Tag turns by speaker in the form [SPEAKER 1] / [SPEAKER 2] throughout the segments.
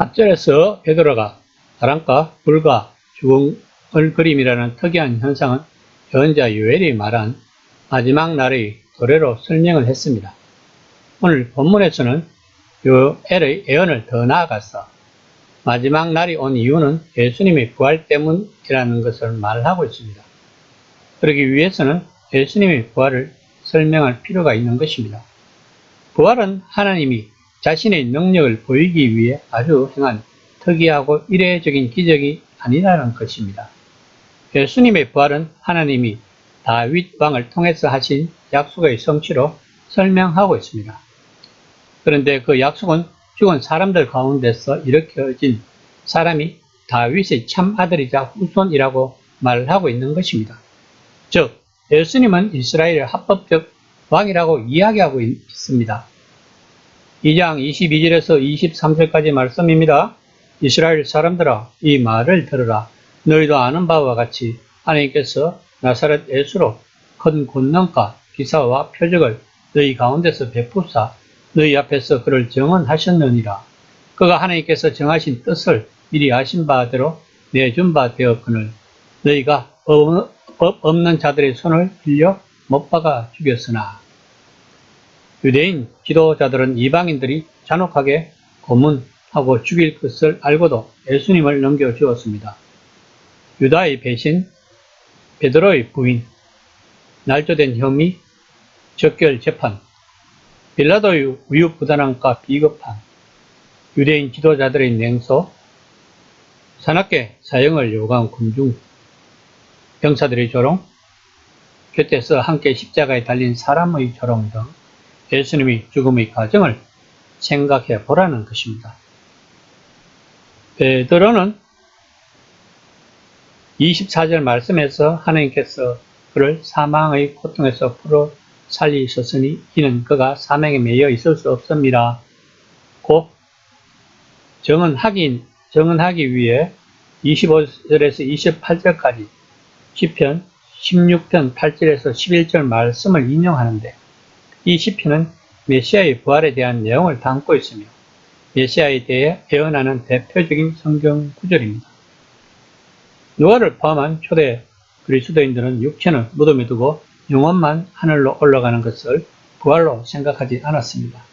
[SPEAKER 1] 앞절에서 베드로가 바람과 불과 죽음을 그림이라는 특이한 현상은 예언자 요엘이 말한 마지막 날의 도래로 설명을 했습니다. 오늘 본문에서는 요엘의 예언을 더 나아가서 마지막 날이 온 이유는 예수님의 부활 때문이라는 것을 말하고 있습니다. 그러기 위해서는 예수님의 부활을 설명할 필요가 있는 것입니다. 부활은 하나님이 자신의 능력을 보이기 위해 아주 행한 특이하고 이례적인 기적이 아니라는 것입니다. 예수님의 부활은 하나님이 다윗 왕을 통해서 하신 약속의 성취로 설명하고 있습니다. 그런데 그 약속은 죽은 사람들 가운데서 일으켜진 사람이 다윗의 참 아들이자 후손이라고 말하고 있는 것입니다. 즉, 예수님은 이스라엘의 합법적 왕이라고 이야기하고 있습니다. 2장 22절에서 23절까지 말씀입니다. 이스라엘 사람들아, 이 말을 들으라. 너희도 아는 바와 같이 하나님께서 나사렛 예수로 큰 권능과 기사와 표적을 너희 가운데서 베푸사 너희 앞에서 그를 정언하셨느니라. 그가 하나님께서 정하신 뜻을 미리 아신 바대로 내준 바 되었거늘 너희가 법 없는 자들의 손을 빌려 못 박아 죽였으나 유대인 지도자들은 이방인들이 잔혹하게 고문하고 죽일 것을 알고도 예수님을 넘겨주었습니다. 유다의 배신, 베드로의 부인, 날조된 혐의, 적결 재판, 빌라도의 우유부단함과 비겁함, 유대인 지도자들의 냉소, 사납게 사형을 요구한 군중, 병사들의 조롱, 곁에서 함께 십자가에 달린 사람의 조롱 등 예수님의 죽음의 과정을 생각해 보라는 것입니다. 베드로는 24절 말씀에서 하나님께서 그를 사망의 고통에서 풀어 살리셨으니 이는 그가 사명에 매여 있을 수 없습니다. 곧 정언하기 위해 25절에서 28절까지 시편 16편 8절에서 11절 말씀을 인용하는데 이 시편은 메시아의 부활에 대한 내용을 담고 있으며 메시아에 대해 예언하는 대표적인 성경 구절입니다. 누가를 포함한 초대 그리스도인들은 육체는 무덤에 두고 영혼만 하늘로 올라가는 것을 부활로 생각하지 않았습니다.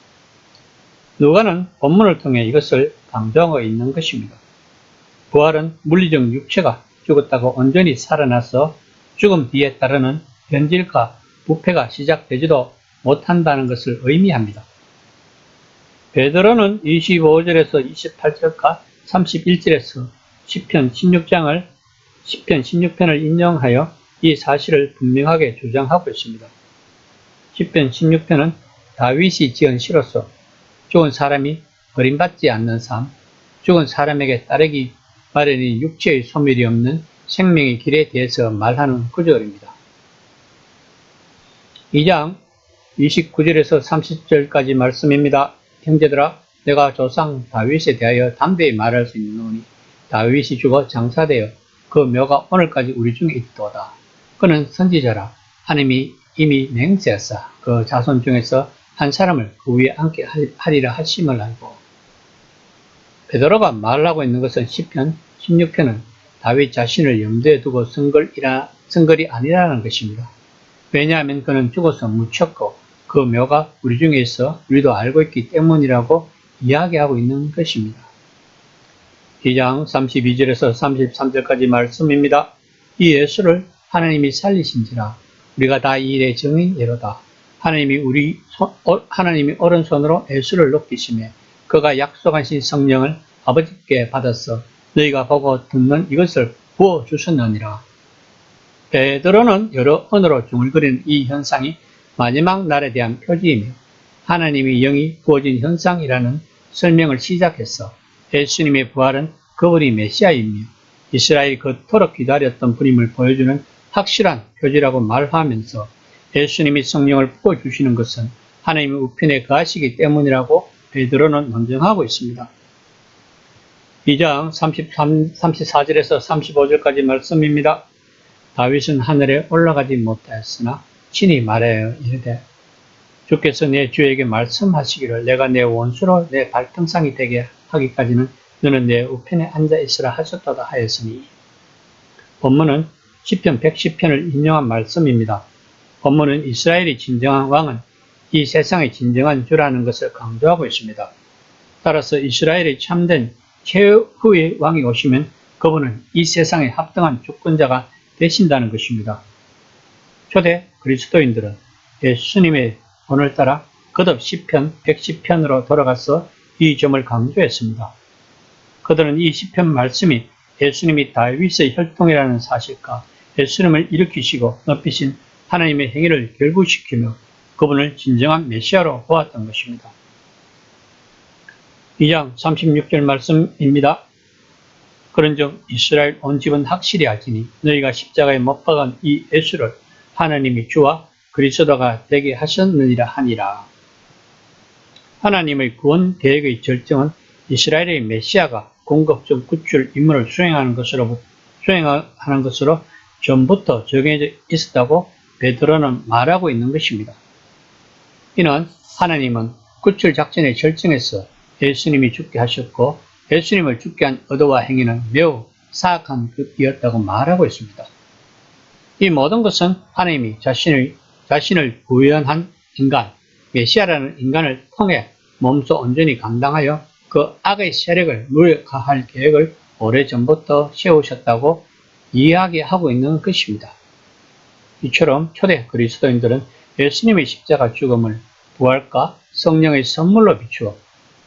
[SPEAKER 1] 누가는 본문을 통해 이것을 강조하고 있는 것입니다. 부활은 물리적 육체가 죽었다고 온전히 살아나서 죽음 뒤에 따르는 변질과 부패가 시작되지도 못한다는 것을 의미합니다. 베드로는 25절에서 28절과 31절에서 시편 16편을 인용하여 이 사실을 분명하게 주장하고 있습니다. 시편 16편은 다윗이 지은 시로서 죽은 사람이 버림받지 않는 삶, 죽은 사람에게 따르기 마련인 육체의 소멸이 없는 생명의 길에 대해서 말하는 구절입니다. 2장 29절에서 30절까지 말씀입니다. 형제들아, 내가 조상 다윗에 대하여 담대히 말할 수 있노니 다윗이 죽어 장사되어 그 묘가 오늘까지 우리 중에 있도다. 그는 선지자라 하나님이 이미 맹세하사 그 자손 중에서 한 사람을 그 위에 앉게 하리라 하심을 알고 베드로가 말하고 있는 것은 시편 16편은 다윗 자신을 염두에 두고 쓴 글이 아니라는 것입니다. 왜냐하면 그는 죽어서 묻혔고 그 묘가 우리 중에 있어 우리도 알고 있기 때문이라고 이야기하고 있는 것입니다. 2장 32절에서 33절까지 말씀입니다. 이 예수를 하나님이 살리신지라 우리가 다 이 일의 증인이로다. 하나님이 오른손으로 예수를 높이시매 그가 약속하신 성령을 아버지께 받아서 너희가 보고 듣는 이것을 부어주셨느니라. 베드로는 여러 언어로 중얼거리는 이 현상이 마지막 날에 대한 표지이며 하나님의 영이 부어진 현상이라는 설명을 시작해서 예수님의 부활은 그분이 메시아이며 이스라엘이 그토록 기다렸던 분임을 보여주는 확실한 표지라고 말하면서 예수님이 성령을 부어주시는 것은 하나님의 우편에 거하시기 때문이라고 베드로는 논증하고 있습니다. 2장 34절에서 35절까지 말씀입니다. 다윗은 하늘에 올라가지 못하였으나 친히 말하여 이르되 주께서 내 주에게 말씀하시기를 내가 내 원수로 내 발등상이 되게 하기까지는 너는 내 우편에 앉아 있으라 하셨도다 하였으니. 본문은 시편 110편을 인용한 말씀입니다. 본문은 이스라엘이 진정한 왕은 이 세상의 진정한 주라는 것을 강조하고 있습니다. 따라서 이스라엘이 참된 최후의 왕이 오시면 그분은 이 세상에 합당한 주권자가 되신다는 것입니다. 초대 그리스도인들은 예수님의 본을 따라 거듭 시편 110편으로 돌아가서 이 점을 강조했습니다. 그들은 이 시편 말씀이 예수님이 다윗의 혈통이라는 사실과 예수님을 일으키시고 높이신 하나님의 행위를 결부시키며 그분을 진정한 메시아로 보았던 것입니다. 2장 36절 말씀입니다. 그런즉 이스라엘 온 집은 확실히 알지니 너희가 십자가에 못 박은 이 예수를 하나님이 주와 그리스도가 되게 하셨느니라 하니라. 하나님의 구원 계획의 절정은 이스라엘의 메시아가 궁극적 구출 임무를 수행하는 것으로 전부터 정해져 있었다고 베드로는 말하고 있는 것입니다. 이는 하나님은 구출 작전의 절정에서 예수님이 죽게 하셨고 예수님을 죽게 한 의도와 행위는 매우 사악한 것이었다고 말하고 있습니다. 이 모든 것은 하나님이 자신을 구현한 인간, 메시아라는 인간을 통해 몸소 온전히 감당하여 그 악의 세력을 무력화할 계획을 오래전부터 세우셨다고 이야기하고 있는 것입니다. 이처럼 초대 그리스도인들은 예수님의 십자가 죽음을 부활과 성령의 선물로 비추어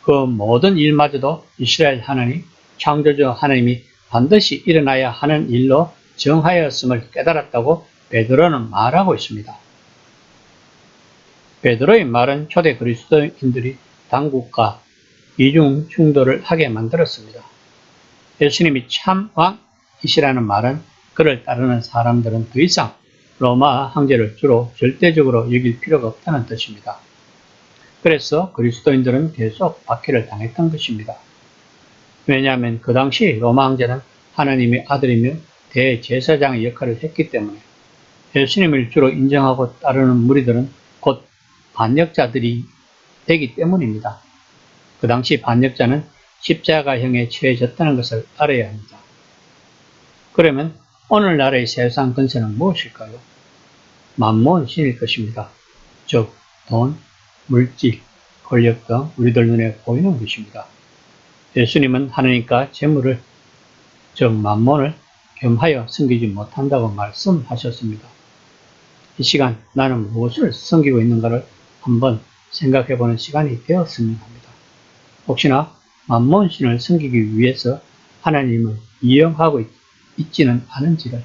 [SPEAKER 1] 그 모든 일마저도 이스라엘 하나님, 창조주 하나님이 반드시 일어나야 하는 일로 정하였음을 깨달았다고 베드로는 말하고 있습니다. 베드로의 말은 초대 그리스도인들이 당국과 이중 충돌을 하게 만들었습니다. 예수님이 참 왕이시라는 말은 그를 따르는 사람들은 더 이상 로마 황제를 주로 절대적으로 여길 필요가 없다는 뜻입니다. 그래서 그리스도인들은 계속 박해를 당했던 것입니다. 왜냐하면 그 당시 로마 황제는 하나님의 아들이며 대제사장의 역할을 했기 때문에 예수님을 주로 인정하고 따르는 무리들은 곧 반역자들이 되기 때문입니다. 그 당시 반역자는 십자가형에 처해졌다는 것을 알아야 합니다. 그러면 오늘날의 세상 근세는 무엇일까요? 만몬 신일 것입니다. 즉 돈, 물질, 권력 등 우리들 눈에 보이는 것입니다. 예수님은 하나님과 재물을, 즉 만몬을 겸하여 섬기지 못한다고 말씀하셨습니다. 이 시간 나는 무엇을 섬기고 있는가를 한번 생각해보는 시간이 되었으면 합니다. 혹시나 만몬신을 섬기기 위해서 하나님을 이용하고 있지는 않은지를